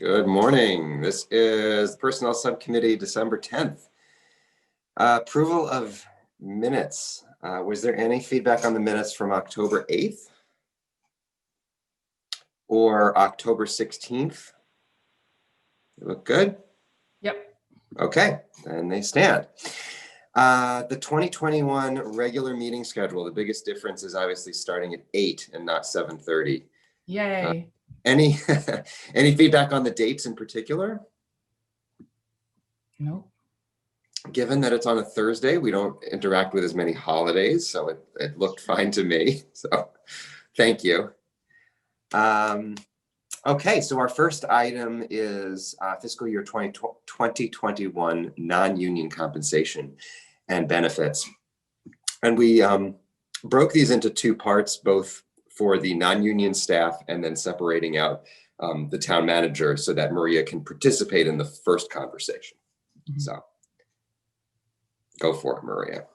Good morning. This is Personnel Subcommittee, December 10th. Approval of minutes. Was there any feedback on the minutes from October 8th or October 16th? They look good? Yep. Okay, then they stand. The 2021 regular meeting schedule, the biggest difference is obviously starting at 8 and not 7:30. Yay. Any feedback on the dates in particular? Nope. Given that it's on a Thursday, we don't interact with as many holidays, so it looked fine to me. So thank you. Okay, so our first item is fiscal year 2021 non-union compensation and benefits. And we broke these into two parts, both for the non-union staff and then separating out the town manager so that Maria can participate in the first conversation. Mm-hmm. So go for it, Maria.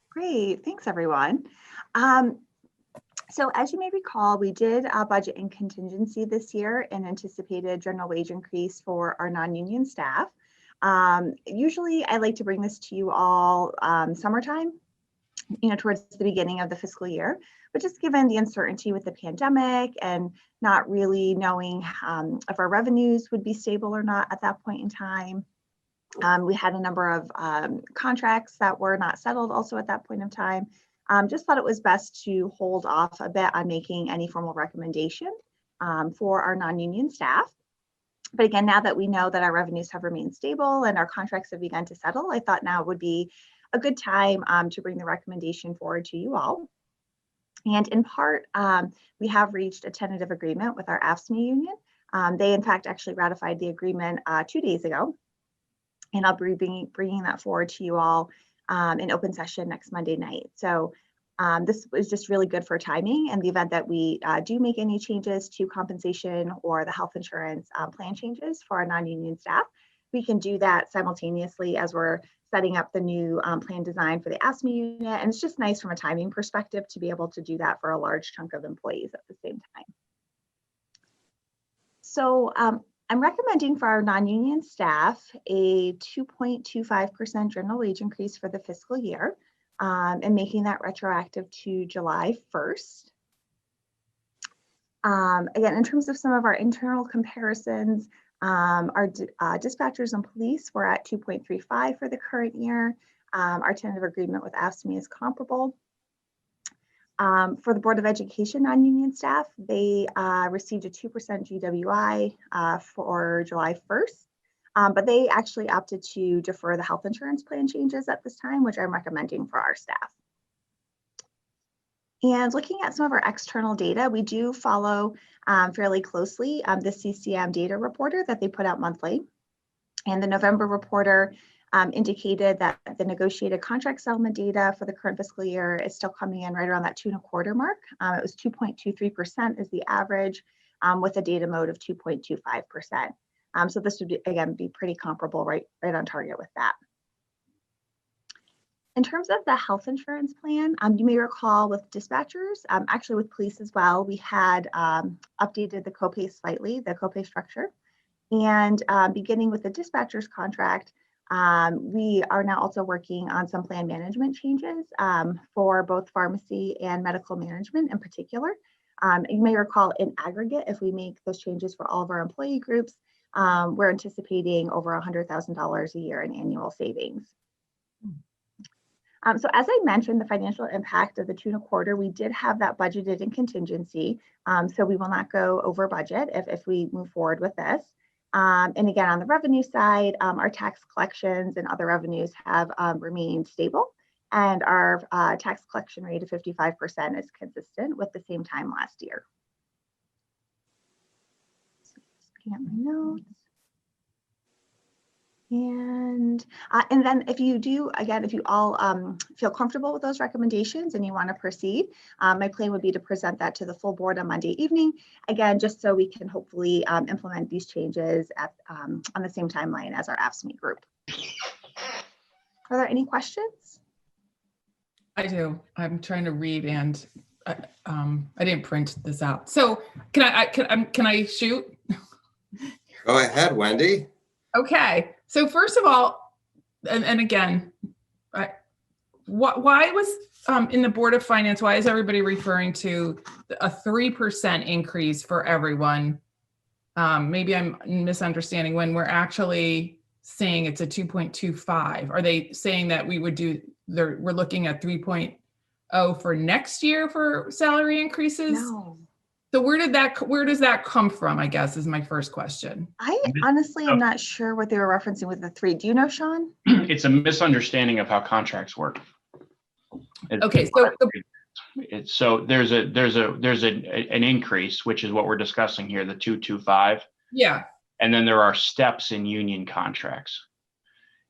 Great, thanks everyone. So as you may recall, we did a budget and contingency this year and anticipated general wage increase for our non-union staff. Usually I like to bring this to you all summertime, towards the beginning of the fiscal year, but just given the uncertainty with the pandemic and not really knowing if our revenues would be stable or not at that point in time. We had a number of contracts that were not settled also at that point in time. Just thought it was best to hold off a bit on making any formal recommendation for our non-union staff. But again, now that we know that our revenues have remained stable and our contracts have begun to settle, I thought now would be a good time to bring the recommendation forward to you all. And in part, we have reached a tentative agreement with our AFSCME union. They in fact actually ratified the agreement 2 days ago. And I'll be bringing that forward to you all in open session next Monday night. So this was just really good for timing in the event that we do make any changes to compensation or the health insurance plan changes for our non-union staff. We can do that simultaneously as we're setting up the new plan design for the AFSCME unit. And it's just nice from a timing perspective to be able to do that for a large chunk of employees at the same time. So I'm recommending for our non-union staff a 2.25% general wage increase for the fiscal year and making that retroactive to July 1st. Again, in terms of some of our internal comparisons, our dispatchers and police were at 2.35 for the current year. Our tentative agreement with AFSCME is comparable. For the Board of Education non-union staff, they received a 2% GWI for July 1st, but they actually opted to defer the health insurance plan changes at this time, which I'm recommending for our staff. And looking at some of our external data, we do follow fairly closely the CCM data reporter that they put out monthly. And the November reporter indicated that the negotiated contract settlement data for the current fiscal year is still coming in right around that 2.25 mark. It was 2.23% is the average with a data mode of 2.25%. So this would, again, be pretty comparable, right on target with that. In terms of the health insurance plan, you may recall with dispatchers, actually with police as well, we had updated the copay slightly, the copay structure. And beginning with the dispatchers contract, we are now also working on some plan management changes for both pharmacy and medical management in particular. You may recall in aggregate, if we make those changes for all of our employee groups, we're anticipating over $100,000 a year in annual savings. So as I mentioned, the financial impact of the 2.25, we did have that budgeted in contingency. So we will not go over budget if we move forward with this. And again, on the revenue side, our tax collections and other revenues have remained stable. And our tax collection rate of 55% is consistent with the same time last year. So just looking at my notes. And then if you do, again, if you all feel comfortable with those recommendations and you want to proceed, my plan would be to present that to the full board on Monday evening, again, just so we can hopefully implement these changes at, on the same timeline as our AFSCME group. Are there any questions? I do. I'm trying to read and I didn't print this out. So can I shoot? Go ahead, Wendy. Okay, so first of all, and again, why was in the Board of Finance, why is everybody referring to a 3% increase for everyone? Maybe I'm misunderstanding when we're actually saying it's a 2.25. Are they saying that we would do, we're looking at 3.0 for next year for salary increases? No, So where does that come from, I guess, is my first question. I honestly am not sure what they were referencing with the 3. Do you know, Sean? It's a misunderstanding of how contracts work. Okay, So there's an increase, which is what we're discussing here, the 225, yeah, and then there are steps in union contracts.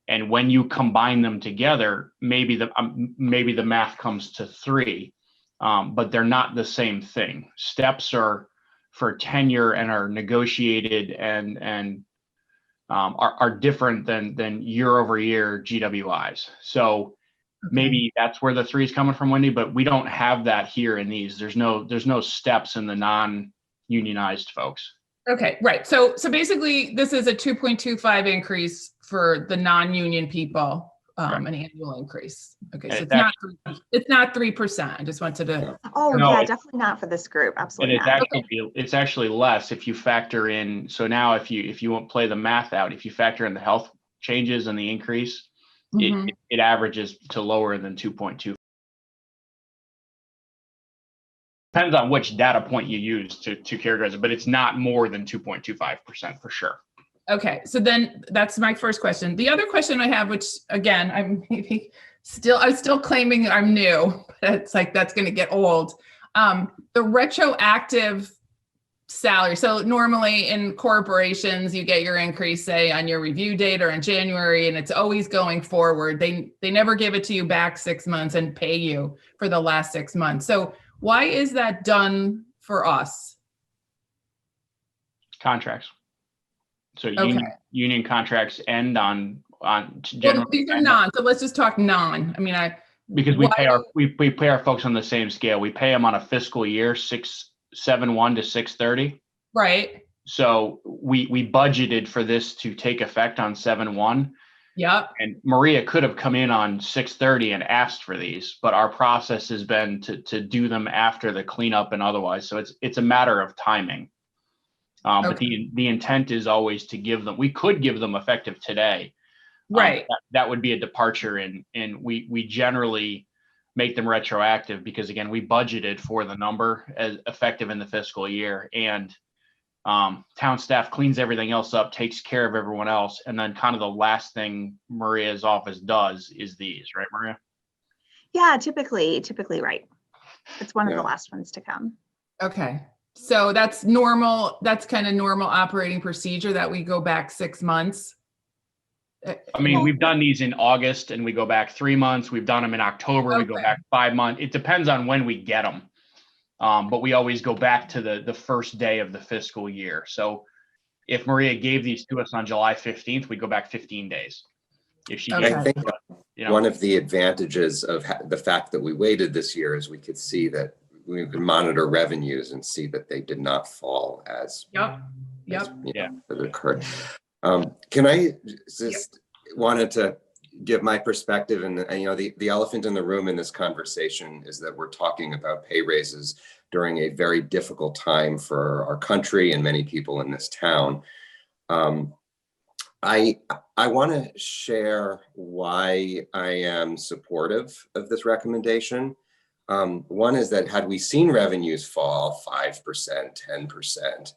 And when you combine them together, maybe the math comes to 3, but they're not the same thing. Steps are for tenure and are negotiated and are different than year over year GWIs. So maybe that's where the 3 is coming from, Wendy, but we don't have that here in these. There's no steps in the non-unionized folks. Okay, right. So basically, this is a 2.25 increase for the non-union people, an annual increase. Okay, so it's not 3%. I just wanted to. Oh, No, yeah, definitely not for this group. And Absolutely not. it's actually less if you factor in. So now if you won't play the math out, if you factor in the health changes and the increase, it averages to lower than 2.2. Depends on which data point you use to characterize it, but it's not more than 2.25% for sure. Okay, so then that's my first question. The other question I have, which again, I'm still claiming I'm new, but it's like that's going to get old. The retroactive salary. So normally in corporations, you get your increase, say, on your review date or in January, and it's always going forward. They never give it to you back 6 months and pay you for the last 6 months. So why is that done for us? Contracts. So Okay. union contracts end on Well, these are non. So let's just talk non. I mean, because we pay our folks on the same scale. We pay them on a fiscal year 6/7/1 to 6/30. Right. So we budgeted for this to take effect on 7/1. Yep. And Maria could have come in on 6/30 and asked for these, but our process has been to do them after the cleanup and otherwise. So it's a matter of timing. But the intent is always to give them. We could give them effective today. Right. That would be a departure, and we generally make them retroactive because again we budgeted for the number as effective in the fiscal year, and town staff cleans everything else up, takes care of everyone else, and then kind of the last thing Maria's office does is these, right, Maria? Yeah, typically right. It's one of the last ones to come. Okay. So that's normal. That's kind of normal operating procedure that we go back 6 months. I mean, we've done these in August and we go back 3 months. We've done them in October. We go back 5 months. It depends on when we get them. But we always go back to the first day of the fiscal year. So if Maria gave these to us on July 15th, we go back 15 days. If she I think you know, one of the advantages of the fact that we waited this year is we could see that we could monitor revenues and see that they did not fall as it occurred. Can I just wanted to give my perspective, and the elephant in the room in this conversation is that we're talking about pay raises during a very difficult time for our country and many people in this town. I want to share why I am supportive of this recommendation. One is that had we seen revenues fall 5%, 10%,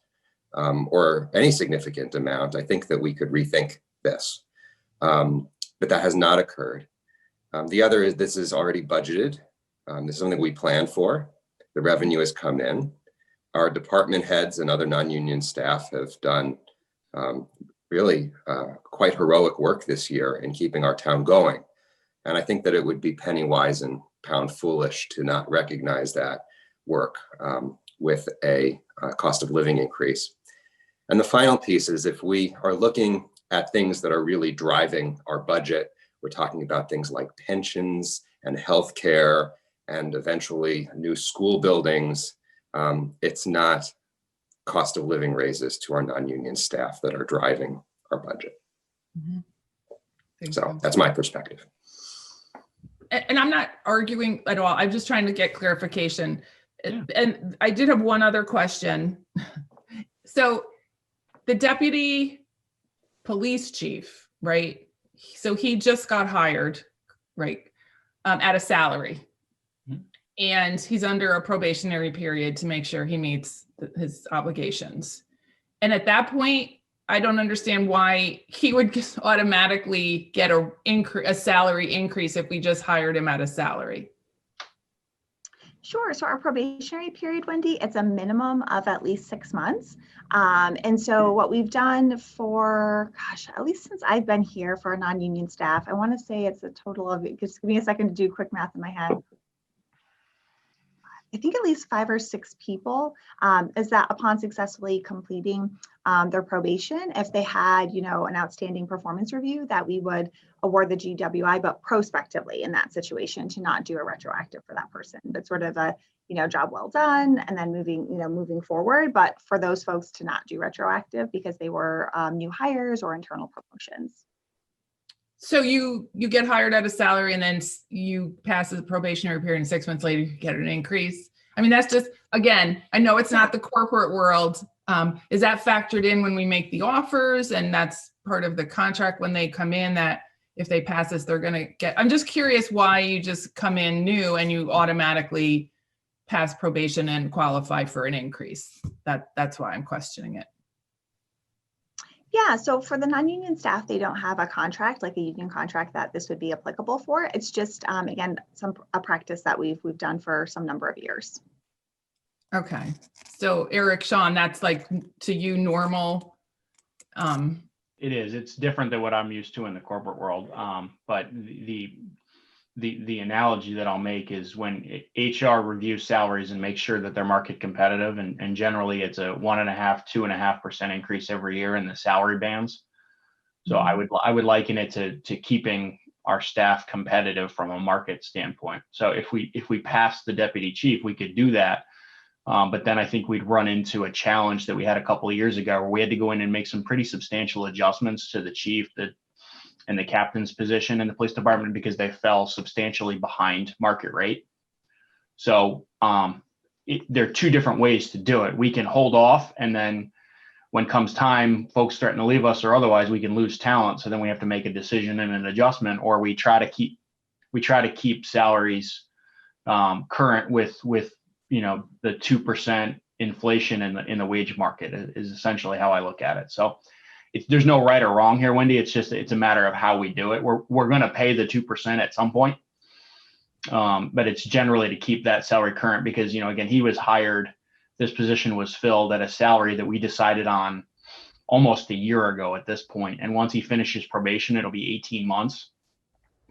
or any significant amount, I think that we could rethink this. But that has not occurred. The other is this is already budgeted. This is something we planned for. The revenue has come in. Our department heads and other non-union staff have done really quite heroic work this year in keeping our town going. And I think that it would be penny wise and pound foolish to not recognize that work with a cost of living increase. And the final piece is if we are looking at things that are really driving our budget, we're talking about things like pensions and healthcare and eventually new school buildings. It's not cost of living raises to our non-union staff that are driving our budget. Thank So you. that's my perspective. And I'm not arguing at all. I'm just trying to get clarification. Yeah. And I did have one other question. So the deputy police chief, right? So he just got hired, right? At a salary. Mhm. And he's under a probationary period to make sure he meets his obligations. And at that point, I don't understand why he would just automatically get a salary increase if we just hired him at a salary. Sure. So our probationary period, Wendy, it's a minimum of at least 6 months. And so what we've done for, gosh, at least since I've been here for our non-union staff, I want to say it's a total of, just give me a second to do quick math in my head. I think at least 5 or 6 people, is that upon successfully completing their probation, if they had, you know, an outstanding performance review, that we would award the GWI, but prospectively in that situation, to not do a retroactive for that person, but sort of a, you know, job well done, and then moving forward. But for those folks to not do retroactive because they were new hires or internal promotions. So you get hired at a salary and then you pass the probationary period and 6 months later you get an increase. I mean, that's just, again, I know it's not the corporate world. Is that factored in when we make the offers, and that's part of the contract when they come in, that if they pass this, they're going to get, I'm just curious why you just come in new and you automatically pass probation and qualify for an increase. That's why I'm questioning it. Yeah, so for the non-union staff, they don't have a contract, like a union contract, that this would be applicable for. It's just, again, a practice that we've done for some number of years. Okay. So Eric, Sean, that's like to you normal. It is. It's different than what I'm used to in the corporate world. But the analogy that I'll make is when HR reviews salaries and makes sure that they're market competitive, and generally it's a 1.5%, 2.5% increase every year in the salary bands. So I would liken it to keeping our staff competitive from a market standpoint. So if we pass the deputy chief, we could do that. But then I think we'd run into a challenge that we had a couple of years ago, where we had to go in and make some pretty substantial adjustments to the chief and the captain's position in the police department, because they fell substantially behind market rate. So there are 2 different ways to do it. We can hold off, and then when comes time, folks starting to leave us or otherwise, we can lose talent. So then we have to make a decision and an adjustment, or we try to keep salaries current with you know, the 2% inflation in the wage market is essentially how I look at it. So there's no right or wrong here, Wendy. It's a matter of how we do it. We're going to pay the 2% at some point, but it's generally to keep that salary current, because, you know, again, he was hired. This position was filled at a salary that we decided on almost a year ago at this point. And once he finishes probation, it'll be 18 months.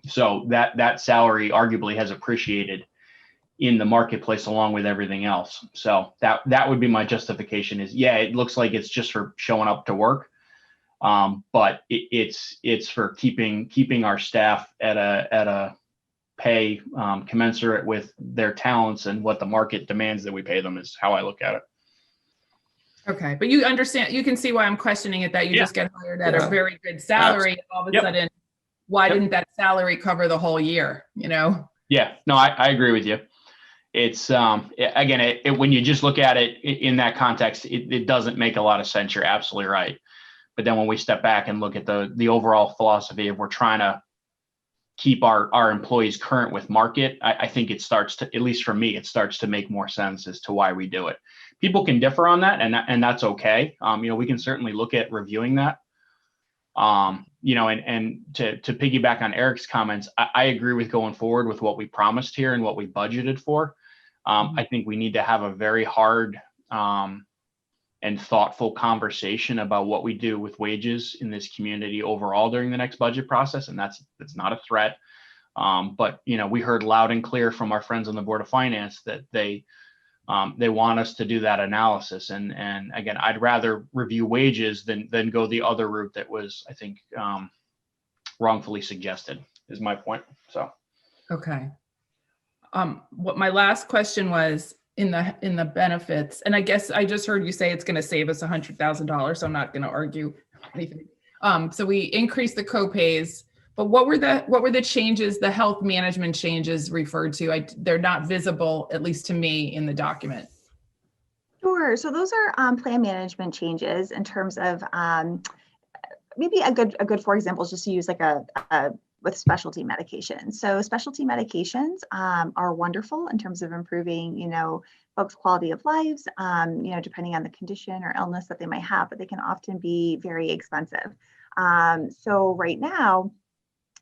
So that salary arguably has appreciated in the marketplace along with everything else. So that would be my justification is, yeah, it looks like it's just for showing up to work. But it's for keeping our staff at a pay commensurate with their talents and what the market demands that we pay them, is how I look at it. Okay, but you understand, you can see why I'm questioning it, that you just get hired at a very good salary. And all of a sudden, why didn't that salary cover the whole year, you know? Yeah, no, I agree with you. It's again, when you just look at it in that context, it doesn't make a lot of sense. You're absolutely right. But then when we step back and look at the overall philosophy of we're trying to keep our employees current with market, I think it starts to, at least for me, it starts to make more sense as to why we do it. People can differ on that, and that's okay. You know, we can certainly look at reviewing that. You know, and to piggyback on Eric's comments, I agree with going forward with what we promised here and what we budgeted for. I think we need to have a very hard and thoughtful conversation about what we do with wages in this community overall during the next budget process. And that's not a threat. But, you know, we heard loud and clear from our friends on the Board of Finance that they want us to do that analysis. And again, I'd rather review wages than go the other route that was, I think, wrongfully suggested, is my point. So. Okay. What my last question was, in the benefits. And I guess I just heard you say it's going to save us $100,000, so I'm not going to argue anything. So we increased the copays, but what were the changes, the health management changes referred to? They're not visible, at least to me, in the document. Sure. So those are plan management changes in terms of maybe a good for example is just to use like with specialty medications. So specialty medications are wonderful in terms of improving, folks' quality of lives, depending on the condition or illness that they might have, but they can often be very expensive. So right now,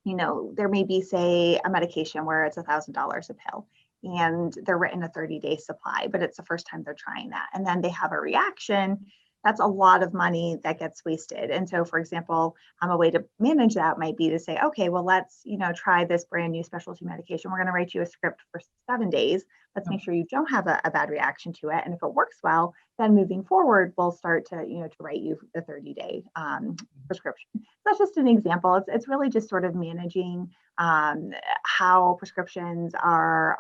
there may be, say, a medication where it's $1,000 a pill and they're written a 30-day supply, but it's the first time they're trying that. And then they have a reaction. That's a lot of money that gets wasted. And so, for example, a way to manage that might be to say, okay, well, let's, try this brand new specialty medication. We're going to write you a script for 7 days. Let's make sure you don't have a bad reaction to it. And if it works well, then moving forward, we'll start to, to write you the 30-day prescription. That's just an example. It's really just sort of managing how prescriptions are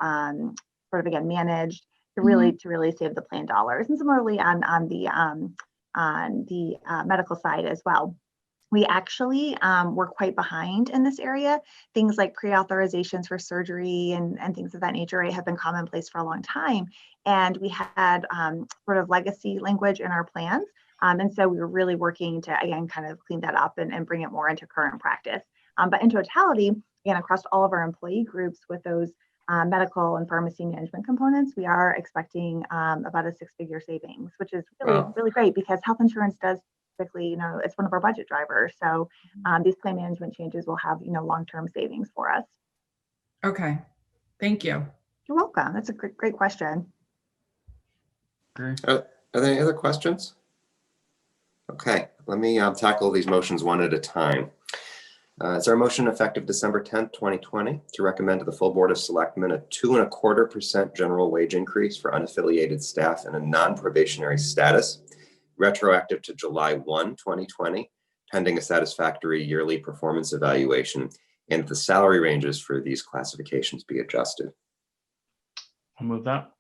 sort of, again, managed to really save the plan dollars. And similarly on the medical side as well. We actually were quite behind in this area. Things like pre-authorizations for surgery and things of that nature have been commonplace for a long time. And we had sort of legacy language in our plans. And so we were really working to, again, kind of clean that up and bring it more into current practice. But in totality, again, across all of our employee groups with those medical and pharmacy management components, we are expecting about a 6-figure savings, which is really, really great because health insurance does typically, it's one of our budget drivers. So these plan management changes will have, long-term savings for us. Okay. Thank you. You're welcome. That's a great question. Great. Are there any other questions? Okay, let me tackle these motions one at a time. Is there a motion effective December 10th, 2020 to recommend to the full Board of Selectmen a 2.25% general wage increase for unaffiliated staff in a non-probationary status, retroactive to July 1, 2020, pending a satisfactory yearly performance evaluation, and the salary ranges for these classifications be adjusted? I'll move that.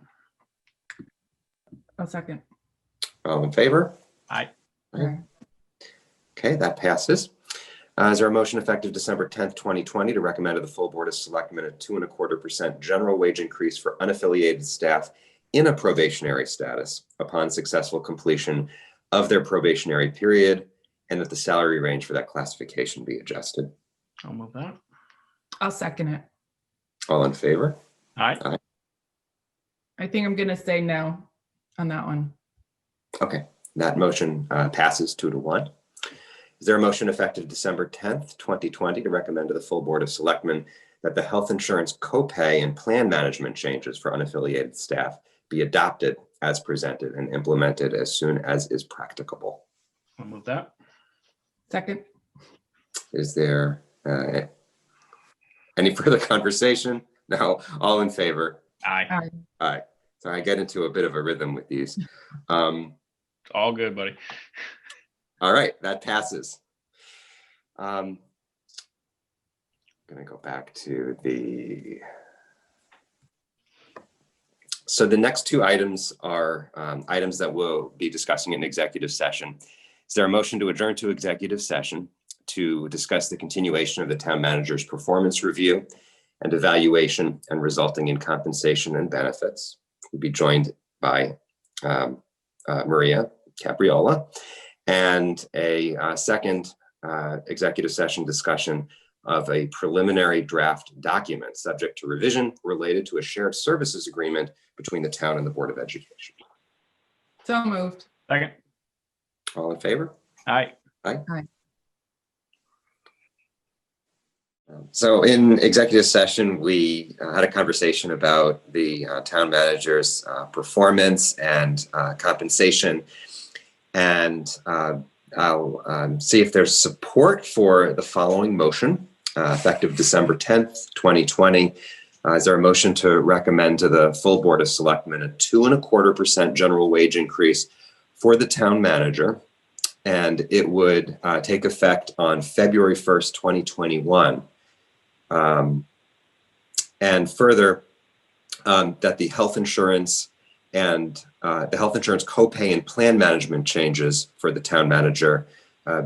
I'll second. All in favor? Aye. Okay. Okay, that passes. Is there a motion effective December 10th, 2020 to recommend to the full Board of Selectmen a 2.25% general wage increase for unaffiliated staff in a probationary status upon successful completion of their probationary period, and that the salary range for that classification be adjusted? I'll move that. I'll second it. All in favor? Aye. I think I'm going to say no on that one. Okay, that motion passes 2-1. Is there a motion effective December 10th, 2020 to recommend to the full Board of Selectmen that the health insurance copay and plan management changes for unaffiliated staff be adopted as presented and implemented as soon as is practicable? I'll move that. Second. Is there any further conversation? No, all in favor? Aye. Aye. So I get into a bit of a rhythm with these. It's all good, buddy. All right, that passes. I'm going to go back to so the next two items are items that we'll be discussing in executive session. Is there a motion to adjourn to executive session to discuss the continuation of the town manager's performance review and evaluation and resulting in compensation and benefits? We'll be joined by Maria Capriola, and a second executive session discussion of a preliminary draft document subject to revision related to a shared services agreement between the town and the Board of Education. So moved. Second. All in favor? Aye. So in executive session, we had a conversation about the town manager's performance and compensation. And I'll see if there's support for the following motion, effective December 10th, 2020. Is there a motion to recommend to the full Board of Selectmen a 2.25% general wage increase for the town manager? And it would take effect on February 1st, 2021. And further, that the health insurance and the health insurance copay and plan management changes for the town manager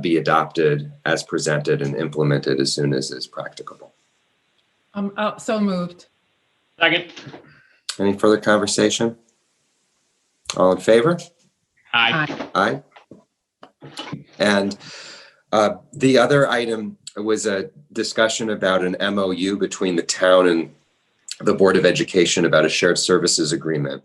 be adopted as presented and implemented as soon as is practicable. So moved. Second. Any further conversation? All in favor? Aye. Aye. And the other item was a discussion about an MOU between the town and the Board of Education about a shared services agreement.